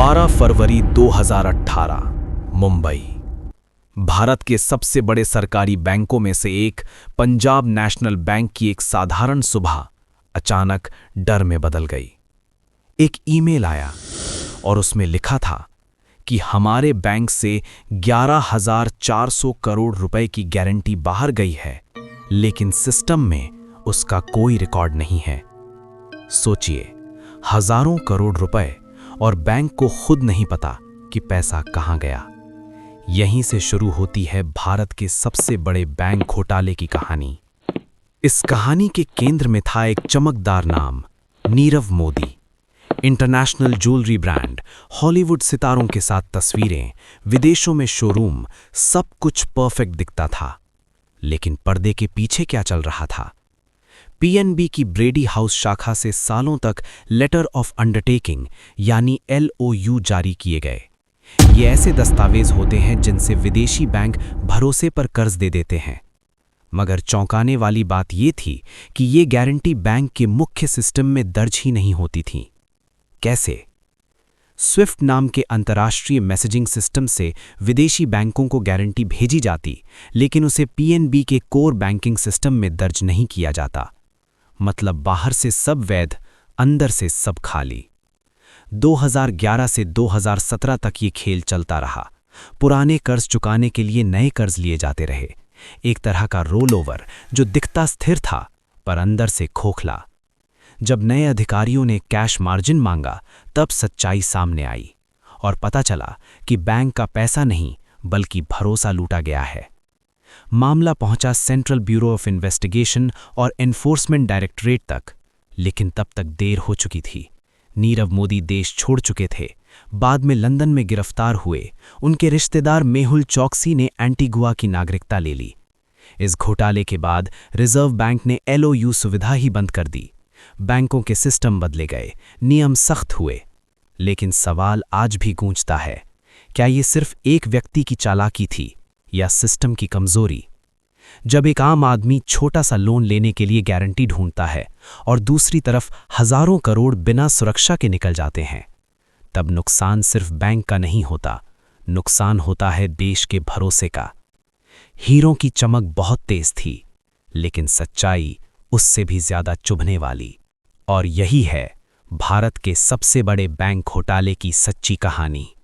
12 फरवरी 2018 मुंबई। भारत के सबसे बड़े सरकारी बैंकों में से एक पंजाब नेशनल बैंक की एक साधारण सुबह अचानक डर में बदल गई। एक ईमेल आया और उसमें लिखा था कि हमारे बैंक से 11,400 करोड़ रुपए की गारंटी बाहर गई है, लेकिन सिस्टम में उसका कोई रिकॉर्ड नहीं है। सोचिए, हजारों करोड़ रुपए और बैंक को खुद नहीं पता कि पैसा कहां गया। यहीं से शुरू होती है भारत के सबसे बड़े बैंक घोटाले की कहानी। इस कहानी के केंद्र में था एक चमकदार नाम, Nirav Modi. International jewellery brand, Hollywood सितारों के साथ तस्वीरें, विदेशों में शोरूम, सब कुछ परफेक्ट दिखता था। लेकिन पर्दे के पीछे क्या चल रहा था? पीएनबी की ब्रेडी हाउस शाखा से सालों तक लेटर ऑफ अंडरटेकिंग यानी LOU जारी किए गए। ये ऐसे दस्तावेज होते हैं जिनसे विदेशी बैंक भरोसे पर कर्ज दे देते हैं। मगर चौंकाने वाली बात ये थी कि ये गारंटी बैंक के मुख्य सिस्टम में दर्ज ही नहीं होती थी। कैसे? स्विफ्ट नाम के अंतर्राष्ट्रीय मैसेजिंग सिस्टम से विदेशी बैंकों को गारंटी भेजी जाती, लेकिन उसे पीएनबी के कोर बैंकिंग सिस्टम में दर्ज नहीं किया जाता। मतलब बाहर से सब वैध, अंदर से सब खाली। 2011 से 2017 तक ये खेल चलता रहा। पुराने कर्ज चुकाने के लिए नए कर्ज लिए जाते रहे। एक तरह का रोल ओवर जो दिखता स्थिर था पर अंदर से खोखला। जब नए अधिकारियों ने कैश मार्जिन मांगा, तब सच्चाई सामने आई और पता चला कि बैंक का पैसा नहीं बल्कि भरोसा लूटा गया है। मामला पहुंचा सेंट्रल ब्यूरो ऑफ इन्वेस्टिगेशन और एनफोर्समेंट डायरेक्टरेट तक, लेकिन तब तक देर हो चुकी थी। नीरव मोदी देश छोड़ चुके थे। बाद में लंदन में गिरफ्तार हुए। उनके रिश्तेदार मेहुल चौकसी ने एंटीगुआ की नागरिकता ले ली। इस घोटाले के बाद रिजर्व बैंक ने LOU सुविधा ही बंद कर दी। बैंकों के सिस्टम बदले गए, नियम सख्त हुए। लेकिन सवाल आज भी गूंजता है, क्या ये सिर्फ एक व्यक्ति की चालाकी थी या सिस्टम की कमजोरी? जब एक आम आदमी छोटा सा लोन लेने के लिए गारंटी ढूंढता है और दूसरी तरफ हजारों करोड़ बिना सुरक्षा के निकल जाते हैं, तब नुकसान सिर्फ बैंक का नहीं होता, नुकसान होता है देश के भरोसे का। हीरों की चमक बहुत तेज थी, लेकिन सच्चाई उससे भी ज्यादा चुभने वाली। और यही है भारत के सबसे बड़े बैंक घोटाले की सच्ची कहानी।